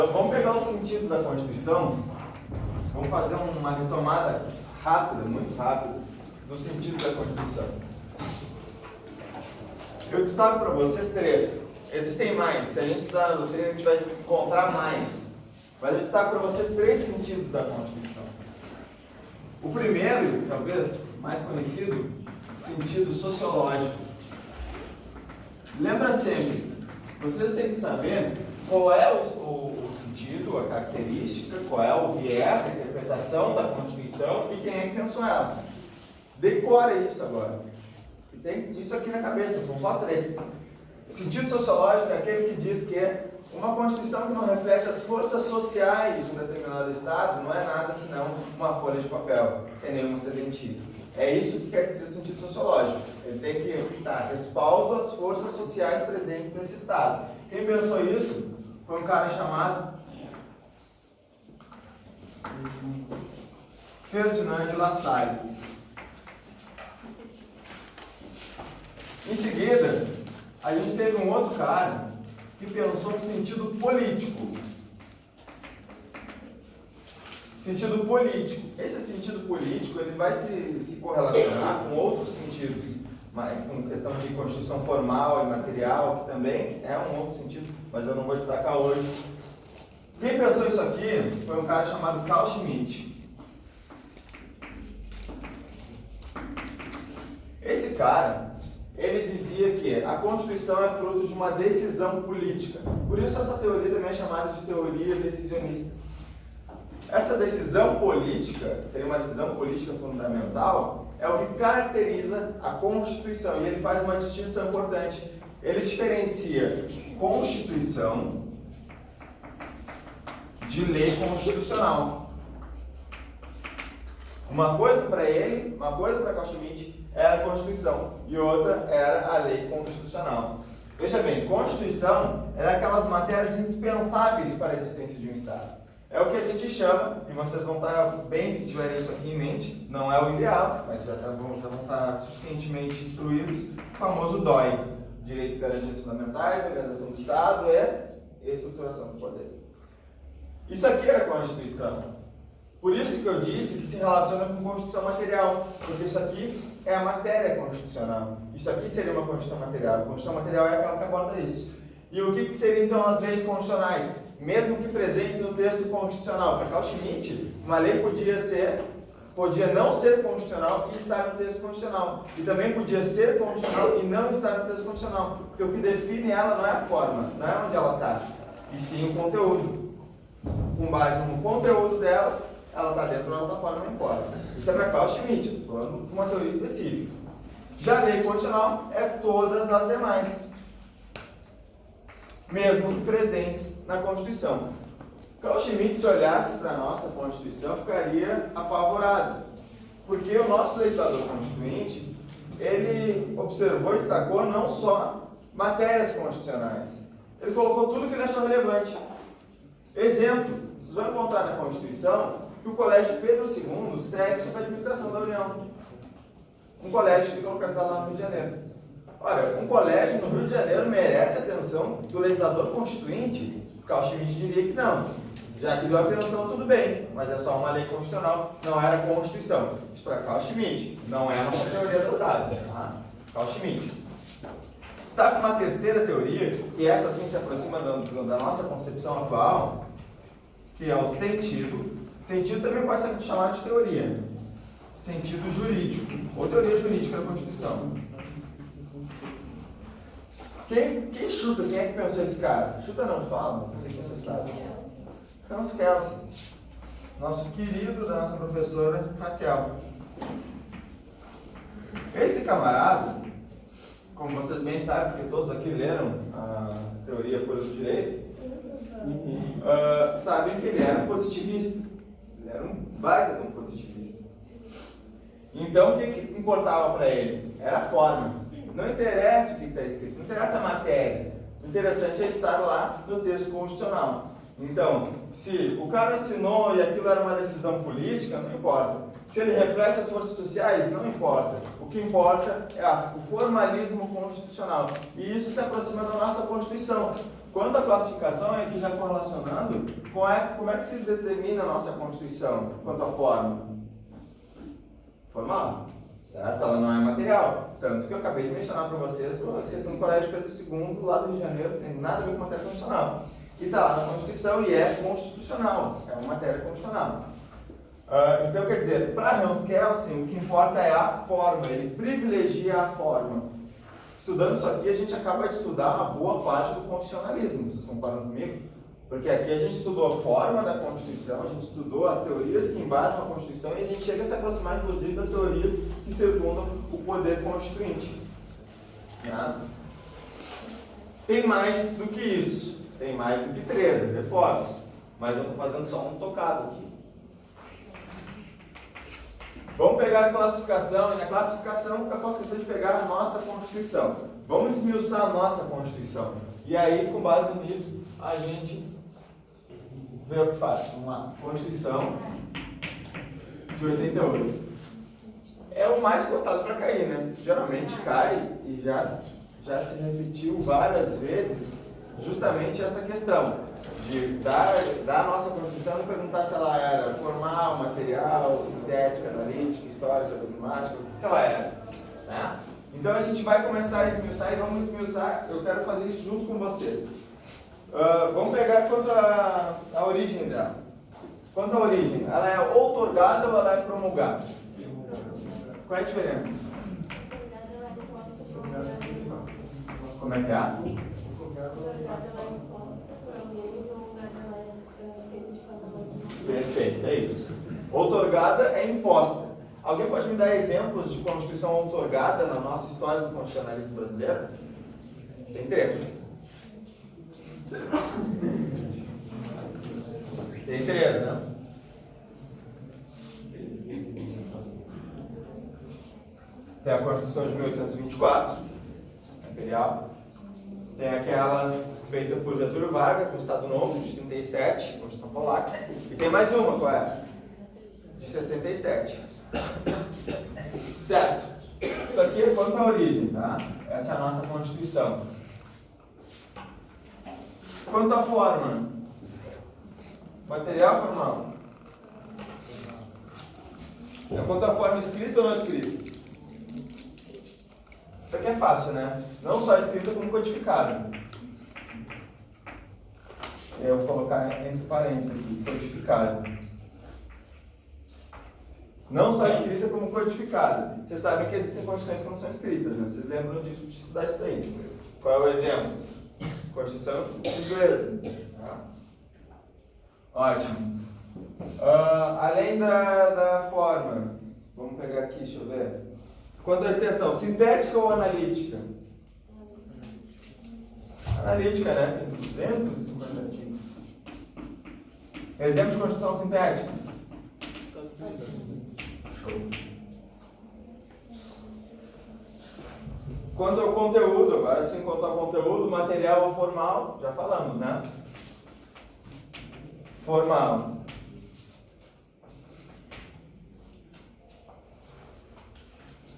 Então, vamos pegar os sentidos da Constituição, vamos fazer uma retomada rápida, muito rápida, dos sentidos da Constituição. Eu destaco para vocês 3. Existem mais, se a gente estudar na doutrina a gente vai encontrar mais. Mas eu destaco para vocês 3 sentidos da Constituição. O primeiro, talvez mais conhecido, sentido sociológico. Lembra sempre, vocês têm que saber qual é o sentido, a característica, qual é o viés, a interpretação da Constituição e quem é que pensou ela. Decore isso agora. E tem isso aqui na cabeça, são só 3. O sentido sociológico é aquele que diz que uma Constituição que não reflete as forças sociais de um determinado Estado não é nada senão uma folha de papel, sem nenhuma serventia. É isso que quer dizer o sentido sociológico. Ele tem que dar respaldo às forças sociais presentes nesse Estado. Quem pensou isso foi um cara chamado Ferdinand de Lassalle. Em seguida, a gente teve um outro cara que pensou no sentido político. Sentido político. Esse sentido político ele vai se correlacionar com outros sentidos, com questão de constituição formal e material, que também é um outro sentido, mas eu não vou destacar hoje. Quem pensou isso aqui foi um cara chamado Carl Schmitt. Esse cara, ele dizia que a Constituição é fruto de uma decisão política. Por isso essa teoria também é chamada de teoria decisionista. Essa decisão política, seria uma decisão política fundamental, é o que caracteriza a Constituição. E ele faz uma distinção importante. Ele diferencia Constituição de lei constitucional. Uma coisa para ele, uma coisa para Carl Schmitt era a Constituição e outra era a lei constitucional. Veja bem, Constituição era aquelas matérias indispensáveis para a existência de um Estado. É o que a gente chama, e vocês vão estar bem se tiverem isso aqui em mente, não é o ideal, mas já vão estar suficientemente instruídos, o famoso DOI, Direitos e Garantias Fundamentais, Organização do Estado e Estruturação do Poder. Isso aqui era a Constituição. Por isso que eu disse que se relaciona com Constituição material, porque isso aqui é a matéria constitucional. Isso aqui seria uma Constituição material. A Constituição material é aquela que aborda isso. E o que seriam então as leis constitucionais? Mesmo que presentes no texto constitucional. Para Carl Schmitt, uma lei podia não ser constitucional e estar no texto constitucional. E também podia ser constitucional e não estar no texto constitucional. Porque o que define ela não é a forma, não é onde ela está, e sim o conteúdo. Com base no conteúdo dela, ela está dentro ou ela está fora, não importa. Isso é para Carl Schmitt, estou falando de uma teoria específica. Já a lei constitucional é todas as demais, mesmo que presentes na Constituição. Carl Schmitt, se olhasse para a nossa Constituição, ficaria apavorado, porque o nosso legislador constituinte, ele observou e destacou não só matérias constitucionais, ele colocou tudo que ele achou relevante. Exemplo, vocês vão encontrar na Constituição que o Colégio Pedro II segue sob a administração da União. Um colégio que fica localizado lá no Rio de Janeiro. Ora, um colégio no Rio de Janeiro merece a atenção do legislador constituinte? O Carl Schmitt diria que não. Já que deu atenção, tudo bem, mas é só uma lei constitucional, não era a Constituição. Isso para Carl Schmitt, não é a nossa teoria adotada. Tá? Carl Schmitt. Destaca uma terceira teoria, que essa sim se aproxima da nossa concepção atual, que é o sentido. Sentido também pode ser chamado de teoria. Sentido jurídico, ou teoria jurídica da Constituição. Quem chuta? Quem é que pensou esse cara? Chuta não, fala, não sei se você sabe. Hans Kelsen, nosso querido da nossa professora Raquel. Esse camarada, como vocês bem sabem, porque todos aqui leram a teoria pura do direito, sabem que ele era um positivista. Ele era um baita de um positivista. Então, o que importava para ele? Era a forma. Não interessa o que está escrito, não interessa a matéria. O interessante é estar lá no texto constitucional. Então, se o cara assinou e aquilo era uma decisão política, não importa. Se ele reflete as forças sociais, não importa. O que importa é o formalismo constitucional. E isso se aproxima da nossa Constituição. Quanto à classificação, é que já correlacionando, como é que se determina a nossa Constituição quanto à forma? Formal, certo? Ela não é material. Tanto que eu acabei de mencionar para vocês a questão do Colégio Pedro II, lá do Rio de Janeiro, não tem nada a ver com matéria constitucional. E está lá na Constituição e é constitucional, é uma matéria constitucional. Então, quer dizer, para Hans Kelsen, o que importa é a forma, ele privilegia a forma. Estudando isso aqui, a gente acaba de estudar uma boa parte do constitucionalismo, vocês concordam comigo? Porque aqui a gente estudou a forma da Constituição, a gente estudou as teorias que embasam a Constituição e a gente chega a se aproximar, inclusive, das teorias que circundam o poder constituinte. Tem mais do que isso, tem mais do que 13, reforço, mas eu estou fazendo só um tocado aqui. Vamos pegar a classificação, e na classificação eu faço questão de pegar a nossa Constituição. Vamos esmiuçar a nossa Constituição. E aí, com base nisso, a gente vê o que faz. Vamos lá. Constituição de 88. É o mais cotado para cair, né? Geralmente cai e já se repetiu várias vezes justamente essa questão de da nossa Constituição e perguntar se ela era formal, material, sintética, analítica, histórica, dogmática, o que ela era. Né? Então a gente vai começar a esmiuçar e vamos esmiuçar, eu quero fazer isso junto com vocês. Vamos pegar quanto à origem dela. Quanto à origem, ela é outorgada ou ela é promulgada? Qual é a diferença? Como é que é? Perfeito, é isso. Outorgada é imposta. Alguém pode me dar exemplos de Constituição outorgada na nossa história do constitucionalismo brasileiro? Tem 3. Tem 3, né? Tem a Constituição de 1824, imperial. Tem aquela feita por Getúlio Vargas, no Estado Novo, de 37, Constituição Polaca. E tem mais uma, qual é? De 67. Certo. Isso aqui é quanto à origem, tá? Essa é a nossa Constituição. Quanto à forma? Material formal? É quanto à forma escrita ou não escrita? Isso aqui é fácil, né? Não só escrita como codificada. Eu vou colocar entre parênteses aqui, codificada. Não só escrita como codificada. Vocês sabem que existem constituições que não são escritas, né? Vocês lembram de estudar isso daí. Qual é o exemplo? Constituição inglesa. Ótimo. Além da forma, vamos pegar aqui, deixa eu ver. Quanto à extensão, sintética ou analítica? Analítica, né? Tem 250 artigos. Exemplo de Constituição sintética? Show. Quanto ao conteúdo, agora sim, quanto ao conteúdo, material ou formal, já falamos, né? Formal.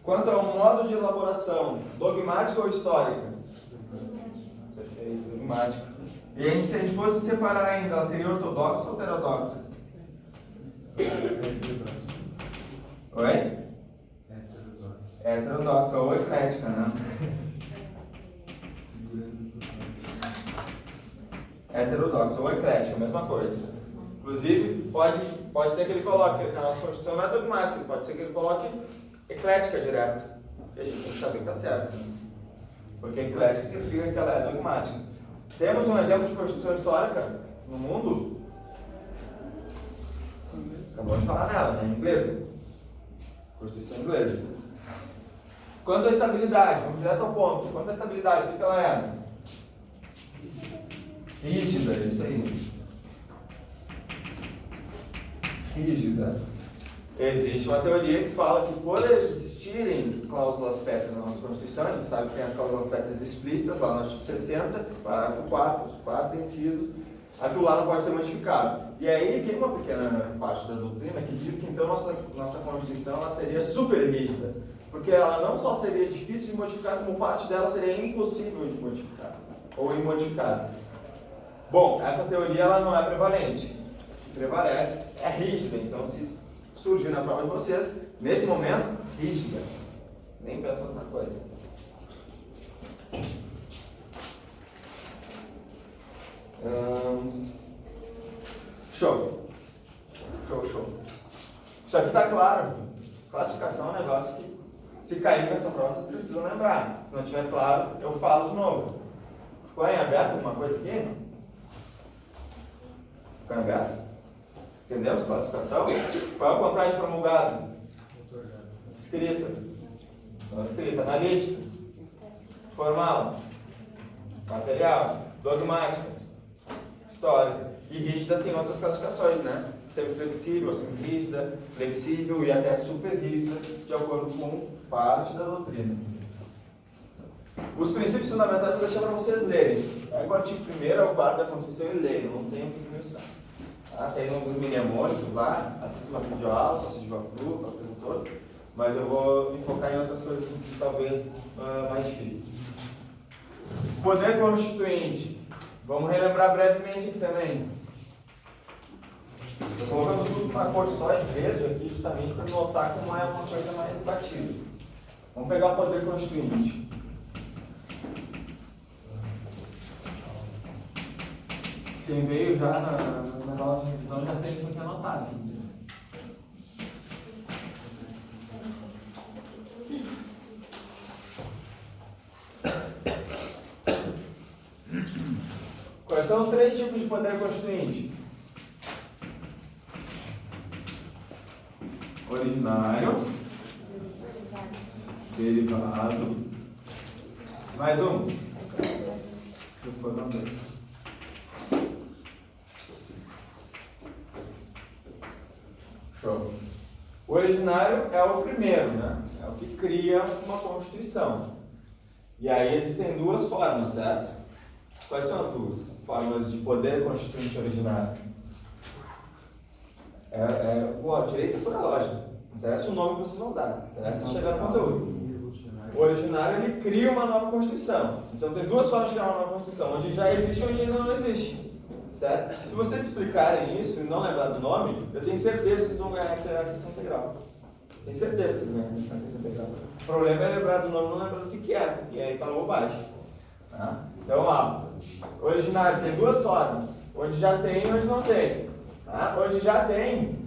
Quanto ao modo de elaboração, dogmática ou histórica? Perfeito, dogmática. E aí, se a gente fosse separar ainda, ela seria ortodoxa ou heterodoxa? Oi? Heterodoxa ou eclética, né? Heterodoxa ou eclética, mesma coisa. Inclusive, pode ser que ele coloque, a nossa Constituição não é dogmática, pode ser que ele coloque eclética direto. E a gente tem que saber que está certo. Porque eclética significa que ela é dogmática. Temos um exemplo de Constituição histórica no mundo? Acabamos de falar nela, né? Inglesa. Constituição inglesa. Quanto à estabilidade, vamos direto ao ponto. Quanto à estabilidade, o que ela é? Rígida, isso aí. Rígida. Existe uma teoria que fala que por existirem cláusulas pétreas na nossa Constituição, a gente sabe que tem as cláusulas pétreas explícitas lá no artigo 60, parágrafo 4, os 4 incisos, aquilo lá não pode ser modificado. E aí tem uma pequena parte da doutrina que diz que então nossa Constituição ela seria super rígida, porque ela não só seria difícil de modificar, como parte dela seria impossível de modificar, ou imodificada. Bom, essa teoria ela não é prevalente. O que prevalece é rígida. Então, se surgir na prova de vocês, nesse momento, rígida. Nem pensa em outra coisa. Show. Isso aqui está claro. Classificação é um negócio que, se cair nessa prova, vocês precisam lembrar. Se não estiver claro, eu falo de novo. Ficou em aberto alguma coisa aqui? Ficou em aberto? Entendemos? Classificação. Qual é o contrário de promulgado? Escrita. Não escrita. Analítica. Formal. Material. Dogmática. Histórica. E rígida tem outras classificações, né? Semiflexível, semi-rígida, flexível e até super rígida, de acordo com parte da doutrina. Os princípios fundamentais eu vou deixar para vocês lerem. Pega o artigo 1º ao 4º da Constituição e leiam, não tem o que esmiuçar. Tá? Tem alguns mnemônicos lá, assista uma videoaula, só assistir uma prova, a coisa toda, mas eu vou me focar em outras coisas que talvez mais difíceis. Poder Constituinte. Vamos relembrar brevemente aqui também. Estou colocando tudo numa cor só de verde aqui, justamente para notar como é uma coisa mais batida. Vamos pegar o poder constituinte. Quem veio já na aula de revisão já tem isso aqui anotado. Quais são os 3 tipos de poder constituinte? Originário, derivado, mais um. Show. O originário é o primeiro, né? É o que cria uma Constituição. E aí existem 2 formas, certo? Quais são as 2 formas de poder constituinte originário? Direito por lógica. Não interessa o nome que vocês vão dar. Interessa chegar no conteúdo. O originário, ele cria uma nova Constituição. Então tem 2 formas de criar uma nova Constituição. Onde já existe e onde ainda não existe. Certo? Se vocês explicarem isso e não lembrar do nome, eu tenho certeza que vocês vão ganhar a questão integral. Tenho certeza que vocês vão ganhar a questão integral. O problema é lembrar do nome e não lembrar do que é. E aí fala bobagem. Tá? Então, ó. Originário tem 2 formas. Onde já tem e onde não tem. Tá? Onde já tem,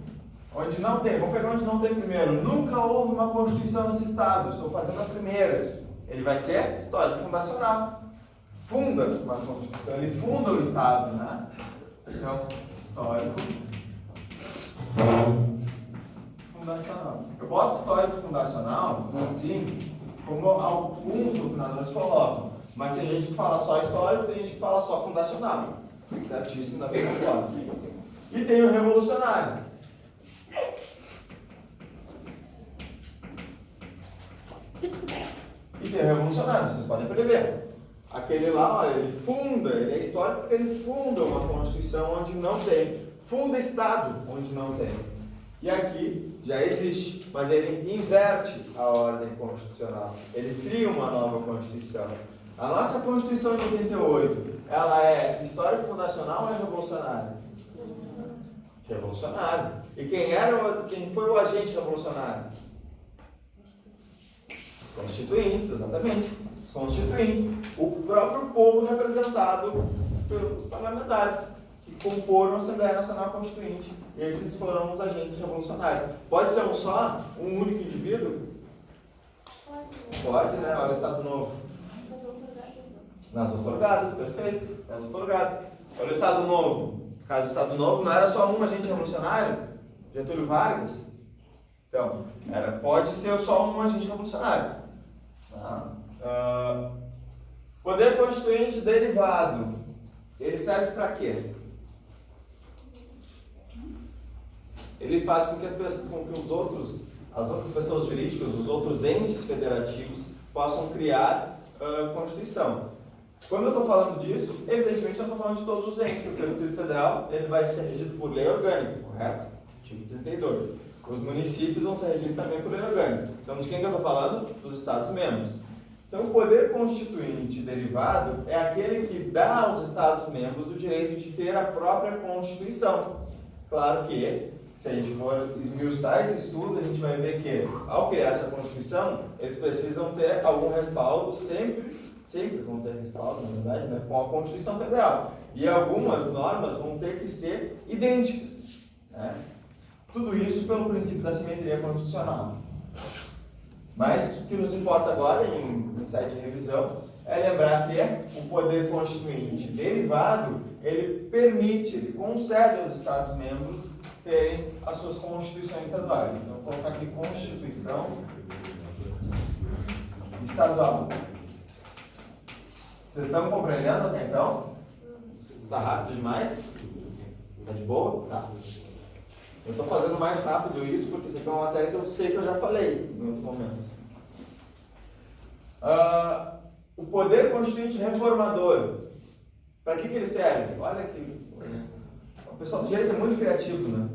onde não tem. Vamos pegar onde não tem primeiro. Nunca houve uma Constituição nesse Estado. Estou fazendo a primeira. Ele vai ser histórico fundacional. Funda uma Constituição. Ele funda o Estado, né? Então, histórico fundacional. Eu boto histórico fundacional assim, como alguns doutrinadores colocam. Mas tem gente que fala só histórico, tem gente que fala só fundacional. Certíssimo da mesma forma. E tem o revolucionário. E tem o revolucionário, vocês podem prever. Aquele lá, olha, ele funda, ele é histórico porque ele funda uma Constituição onde não tem. Funda Estado onde não tem. E aqui já existe, mas ele inverte a ordem constitucional. Ele cria uma nova Constituição. A nossa Constituição de 88, ela é histórico fundacional ou é revolucionária? Revolucionário. E quem foi o agente revolucionário? Os constituintes, exatamente. Os constituintes. O próprio povo representado pelos parlamentares que comporam a Assembleia Nacional Constituinte. Esses foram os agentes revolucionários. Pode ser um só? Um único indivíduo? Pode, né? Olha o Estado Novo. Nas outorgadas, perfeito. Nas outorgadas. Olha o Estado Novo. No caso do Estado Novo, não era só um agente revolucionário? Getúlio Vargas? Então, pode ser só um agente revolucionário. Poder constituinte derivado. Ele serve para quê? Ele faz com que as outras pessoas jurídicas, os outros entes federativos, possam criar Constituição. Quando eu estou falando disso, evidentemente eu estou falando de todos os entes, porque o Distrito Federal ele vai ser regido por lei orgânica, correto? Artigo 32. Os municípios vão ser regidos também por lei orgânica. Então, de quem que eu estou falando? Dos Estados membros. Então, o poder constituinte derivado é aquele que dá aos Estados-membros o direito de ter a própria Constituição. Claro que, se a gente for esmiuçar esse estudo, a gente vai ver que, ao criar essa Constituição, eles precisam ter algum respaldo, sempre vão ter respaldo, na verdade, né, com a Constituição Federal. E algumas normas vão ter que ser idênticas, né? Tudo isso pelo princípio da simetria constitucional. Mas o que nos importa agora, em site de revisão, é lembrar que o poder constituinte derivado, ele permite, ele concede aos Estados-membros terem as suas constituições estaduais. Então, vou colocar aqui Constituição Estadual. Vocês estão compreendendo até então? Está rápido demais? Está de boa? Tá. Eu estou fazendo mais rápido isso porque isso aqui é uma matéria que eu sei que eu já falei em outros momentos. O poder constituinte reformador. Para que ele serve? Olha que o pessoal do direito é muito criativo, né?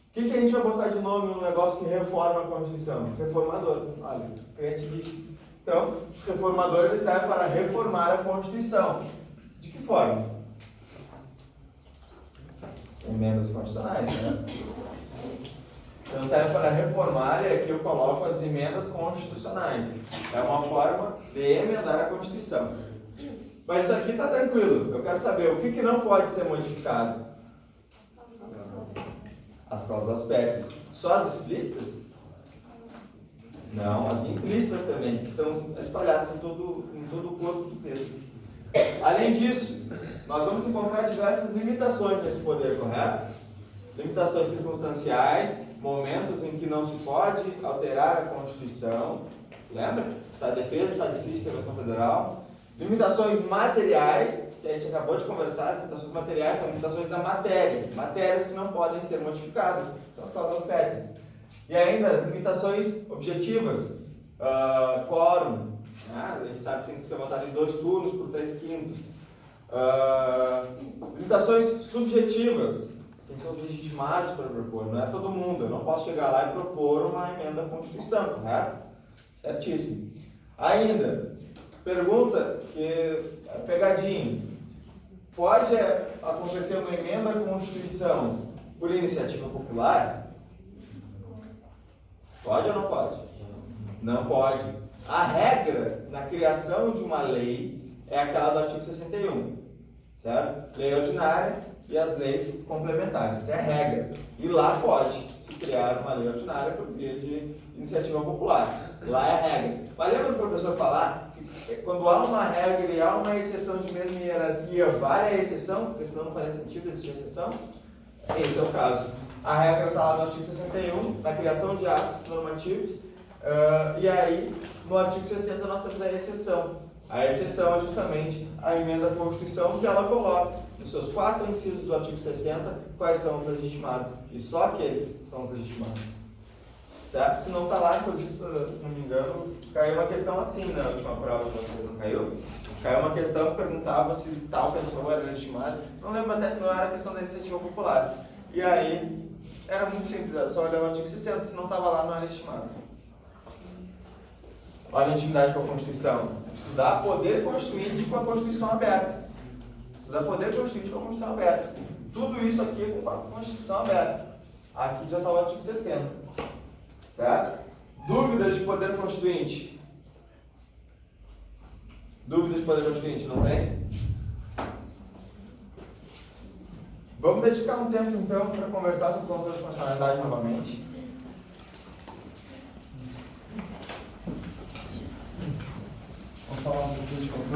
O que a gente vai botar de nome num negócio que reforma a Constituição? Reformador. Olha, criativíssimo. Então, o reformador ele serve para reformar a Constituição. De que forma? Emendas constitucionais, né? Então serve para reformar, e aqui eu coloco as emendas constitucionais. É uma forma de emendar a Constituição. Mas isso aqui está tranquilo. Eu quero saber o que não pode ser modificado. As cláusulas pétreas. Só as explícitas? Não, as implícitas também. Estão espalhadas em todo o corpo do texto. Além disso, nós vamos encontrar diversas limitações nesse poder, correto? Limitações circunstanciais, momentos em que não se pode alterar a Constituição. Lembra? Estado de defesa, estado de sítio, intervenção federal. Limitações materiais, que a gente acabou de conversar, as limitações materiais são limitações da matéria. Matérias que não podem ser modificadas, são as cláusulas pétreas. E ainda as limitações objetivas, quórum. A gente sabe que tem que ser votado em 2 turnos por 3/5. Limitações subjetivas. Quem são os legitimados para propor? Não é todo mundo. Eu não posso chegar lá e propor uma emenda à Constituição, correto? Certíssimo. Ainda, pergunta que pegadinha. Pode acontecer uma emenda à Constituição por iniciativa popular? Pode ou não pode? Não pode. A regra na criação de uma lei é aquela do artigo 61, certo? Lei ordinária e as leis complementares. Essa é a regra. E lá pode se criar uma lei ordinária por via de iniciativa popular. Lá é a regra. Mas lembra do professor falar que quando há uma regra e há uma exceção de mesma hierarquia, vale a exceção, porque senão não faria sentido existir exceção? Esse é o caso. A regra está lá no artigo 61, na criação de atos normativos, e aí no artigo 60 nós temos a exceção. A exceção é justamente a emenda à Constituição, que ela coloca nos seus 4 incisos do artigo 60 quais são os legitimados, e só aqueles são os legitimados. Certo? Se não está lá, inclusive, se não me engano, caiu uma questão assim na última prova de vocês, não caiu? Caiu uma questão que perguntava se tal pessoa era legitimada. Não lembro até se não era a questão da iniciativa popular. E aí, era muito simples, só olhar o artigo 60, se não estava lá, não era legitimado. Olha a intimidade com a Constituição. Estudar poder constituinte com a Constituição aberta. Estudar poder constituinte com a Constituição aberta. Tudo isso aqui com a Constituição aberta. Aqui já está o artigo 60. Certo? Dúvidas de poder constituinte? Dúvidas de poder constituinte, não tem? Vamos dedicar um tempo, então, para conversar sobre o controle de constitucionalidade novamente. Vamos falar um pouquinho de controle.